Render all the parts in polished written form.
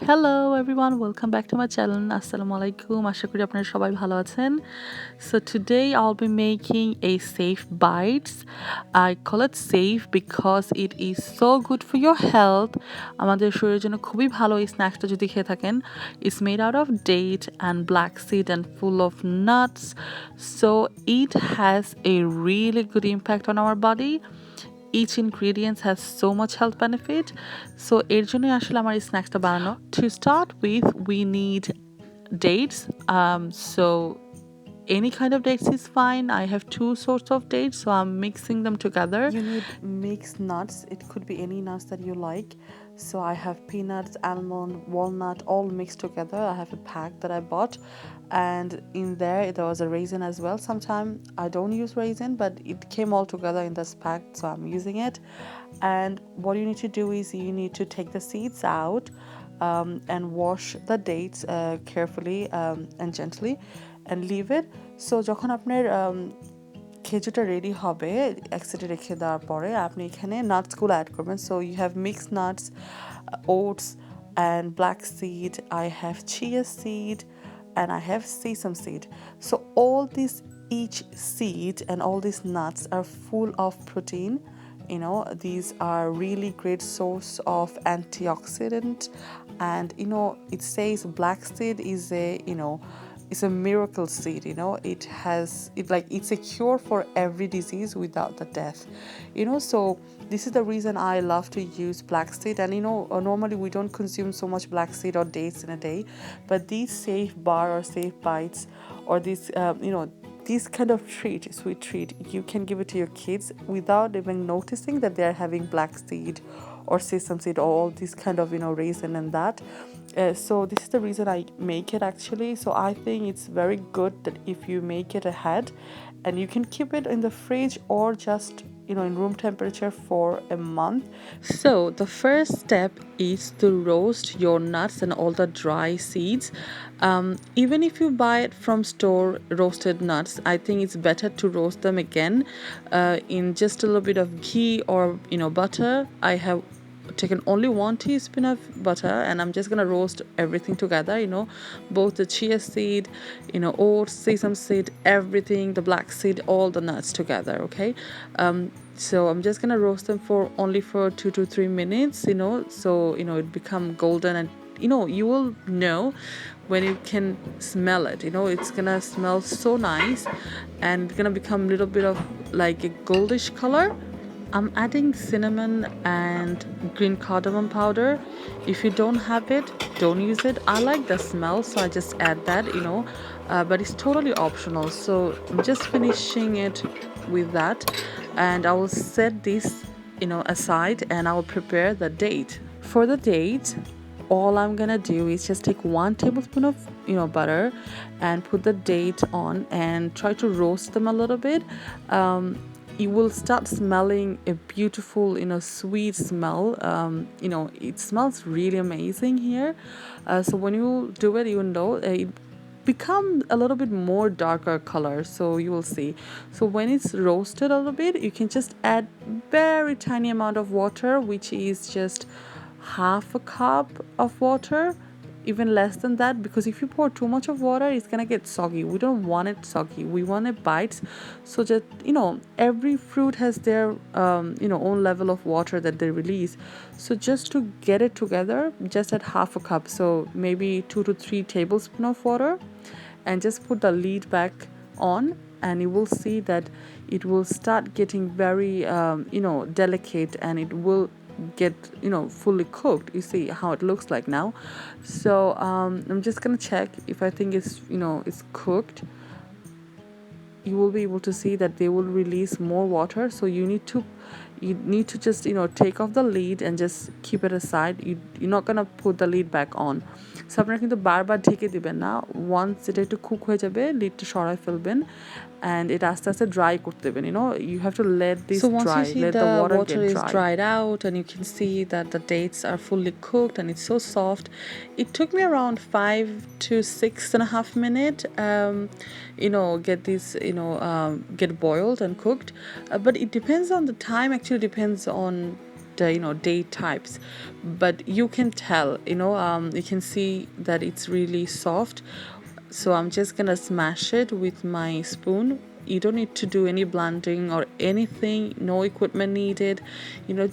Hello everyone, welcome back to my channel. Assalamu alaikum. আশা করি আপনারা সবাই ভালো আছেন. So today I'll be making a safe bites. I call it safe because it is so good for your health. আমাদের শরীরের জন্য খুবই ভালো এই স্ন্যাক্সটা যদি খেয়ে থাকেন. It's made out of date and black seed and full of nuts. So it has a really good impact on our body. Each ingredient has so much health benefit. So এর জন্যই আসলে আমার এই স্ন্যাক্সটা বানানো. To start with, we need dates. So any kind of dates is fine. I have two sorts of dates, so I'm mixing them together. You need mixed nuts. It could be any nuts that you like. So I have peanuts, almond, walnut, all mixed together. I have a pack that I bought, and in there was a raisin as well. Sometimes I don't use raisin, but it came all together in this pack, so I'm using it. And what you need to do is you need to take the seeds out and wash the dates carefully and gently and leave it. So যখন আপনার খেজুরটা ready হবে এক সাইডে রেখে দেওয়ার পরে আপনি এখানে নাটসগুলো অ্যাড করবেন. So you have mixed nuts, oats and black seed. I have chia seed and I have sesame seed. So all these each seed and all these nuts are full of protein. These are really great source of antioxidant, and it says black seed is it's a miracle seed. It's a cure for every disease without the death. So this is the reason I love to use black seed. And normally we don't consume so much black seed or dates in a day, but these safe bar or safe bites or this kind of sweet treat, you can give it to your kids without even noticing that they're having black seed or sesame seed or all this kind of raisin and that. So this is the reason I make it actually. So I think it's very good that if you make it ahead, and you can keep it in the fridge or just in room temperature for a month. So the first step is to roast your nuts and all the dry seeds. Even if you buy it from store roasted nuts, I think it's better to roast them again in just a little bit of ghee or butter. I have taken only 1 teaspoon of butter, and I'm just gonna roast everything together, both the chia seed, oats, sesame seed, everything, the black seed, all the nuts together. Okay. So I'm just gonna roast them for only 2 to 3 minutes, so it become golden, and you will know when you can smell it. It's gonna smell so nice, and it's gonna become a little bit of like a goldish color. I'm adding cinnamon and green cardamom powder. If you don't have it, don't use it. I like the smell, so I just add that, but it's totally optional. So I'm just finishing it with that, and I will set this, aside, and I will prepare the date. For the date, all I'm gonna do is just take 1 tablespoon of butter and put the date on and try to roast them a little bit. You will start smelling a beautiful, sweet smell. It smells really amazing here. So when you do it, it become a little bit more darker color. So you will see. So when it's roasted a little bit, you can just add very tiny amount of water, which is just half a cup of water, even less than that, because if you pour too much of water, it's gonna get soggy. We don't want it soggy, we want it bites. So just every fruit has their own level of water that they release. So just to get it together, just add half a cup, so maybe 2 to 3 tablespoons of water, and just put the lid back on, and you will see that it will start getting very delicate, and it will get fully cooked. You see how it looks like now. So I'm just gonna check if I think it's cooked. You will be able to see that they will release more water, so you need to just take off the lid and just keep it aside. You're not gonna put the lid back on. So আপনারা কিন্তু বারবার ঢেকে দিবেন না. Once এটা একটু cook হয়ে যাবে, লিডটা সরায় ফেলবেন, and এটা আস্তে আস্তে ড্রাই করতে দেবেন. You have to let this dry. So once you see let the water is dried out, and you can see that the dates are fully cooked and it's so soft. It took me around 5 to 6.5 minutes get this get boiled and cooked, but it depends on the time. Actually depends on date types, but you can tell, you can see that it's really soft. So I'm just gonna smash it with my spoon. You don't need to do any blending or anything, no equipment needed,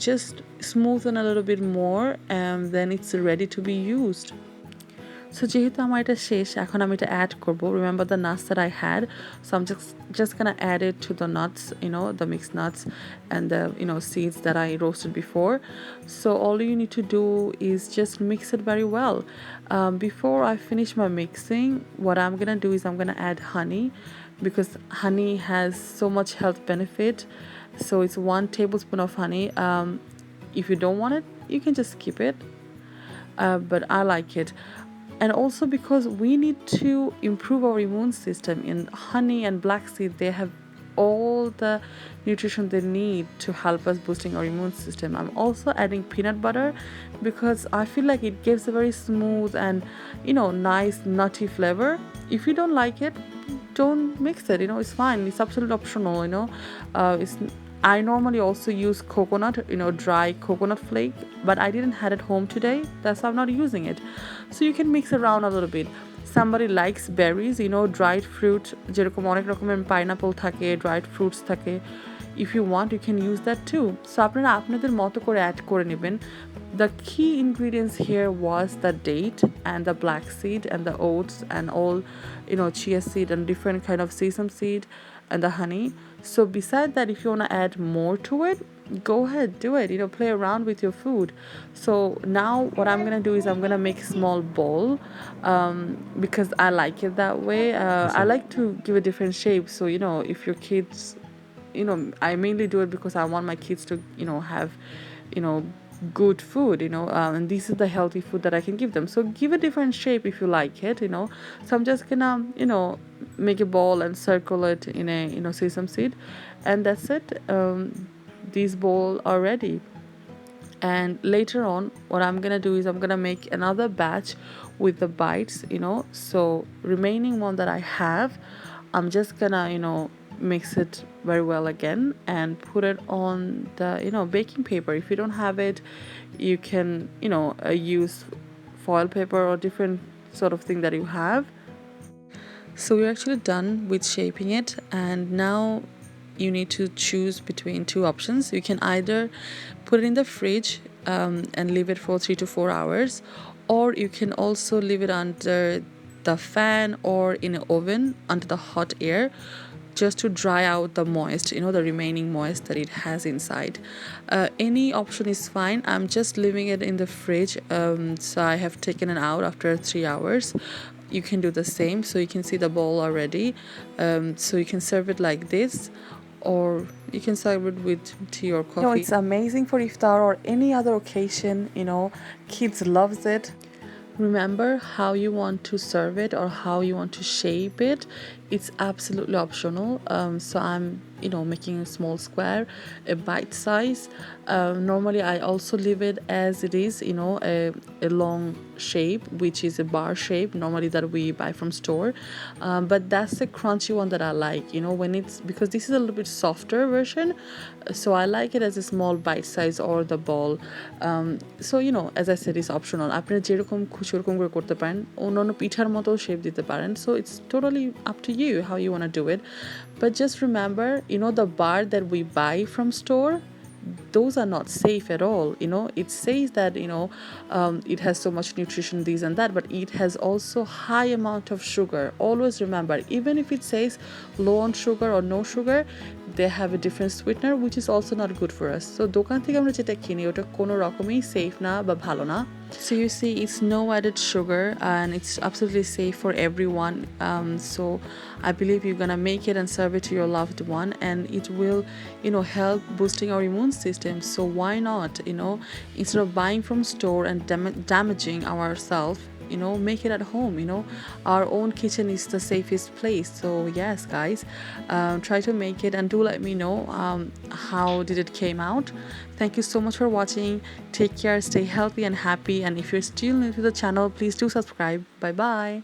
just smoothen a little bit more, and then it's ready to be used. So যেহেতু আমার এটা শেষ, এখন আমি এটা add করব. Remember the nuts that I had? So I'm just gonna add it to the nuts, the mixed nuts and the seeds that I roasted before. So all you need to do is just mix it very well. Before I finish my mixing, what I'm gonna do is I'm gonna add honey, because honey has so much health benefit. So it's 1 tablespoon of honey. If you don't want it, you can just skip it. But I like it. And also because we need to improve our immune system. In honey and black seed, they have all the nutrition they need to help us boosting our immune system. I'm also adding peanut butter because I feel like it gives a very smooth and nice nutty flavor. If you don't like it, don't mix it. It's fine. It's absolutely optional. I normally also use coconut, dry coconut flake, but I didn't have it home today. That's why I'm not using it. So you can mix around a little bit. Somebody likes berries, dried fruit, যেরকম অনেক রকমের pineapple থাকে, dried fruits থাকে. If you want, you can use that too. So আপনারা আপনাদের মতো করে add করে নেবেন. The key ingredients here was the date and the black seed and the oats and all, chia seed and different kind of sesame seed and the honey. So beside that, if you want to add more to it, go ahead, do it. Play around with your food. So now what I'm gonna do is I'm gonna make a small bowl, because I like it that way. I like to give a different shape. So if your kids, I mainly do it because I want my kids to have good food, and this is the healthy food that I can give them. So give a different shape if you like it. So I'm just gonna make a ball and circle it in a sesame seed, and that's it. These balls are ready. And later on, what I'm gonna do is I'm gonna make another batch with the bites. So remaining one that I have, I'm just gonna mix it very well again and put it on the baking paper. If you don't have it, you can use foil paper or different sort of thing that you have. So we're actually done with shaping it, and now you need to choose between 2 options. You can either put it in the fridge and leave it for 3 to 4 hours, or you can also leave it under the fan or in an oven under the hot air, just to dry out the moist, the remaining moist that it has inside. Any option is fine. I'm just leaving it in the fridge, so I have taken it out after 3 hours. You can do the same. So you can see the bowl already. So you can serve it like this, or you can serve it with tea or coffee. It's amazing for iftar or any other occasion. Kids loves it. Remember how you want to serve it or how you want to shape it. It's absolutely optional. So I'm making a small square, a bite size. Normally I also leave it as it is, a long shape, which is a bar shape normally that we buy from store. But that's the crunchy one that I like, when it's, because this is a little bit softer version, so I like it as a small bite size or the ball. So as I said, it's optional. আপনারা যেরকম খুশি ওরকম করে করতে পারেন, অন্যান্য পিঠার মতো শেপ দিতে পারেন. So it's totally up to you how you want to do it. But just remember, the bar that we buy from store, those are not safe at all. It says that it has so much nutrition, this and that, but it has also high amount of sugar. Always remember, even if it says low on sugar or no sugar, they have a different sweetener, which is also not good for us. So দোকান থেকে আমরা যেটা কিনি ওটা কোনো রকমই safe না বা ভালো না. So you see, it's no added sugar and it's absolutely safe for everyone. So I believe you're gonna make it and serve it to your loved one, and it will help boosting our immune system. So why not, instead of buying from store and damaging ourselves, make it at home. Our own kitchen is the safest place. So yes, guys, try to make it and do let me know how did it came out. Thank you so much for watching. Take care, stay healthy and happy, and if you're still new to the channel, please do subscribe. Bye bye.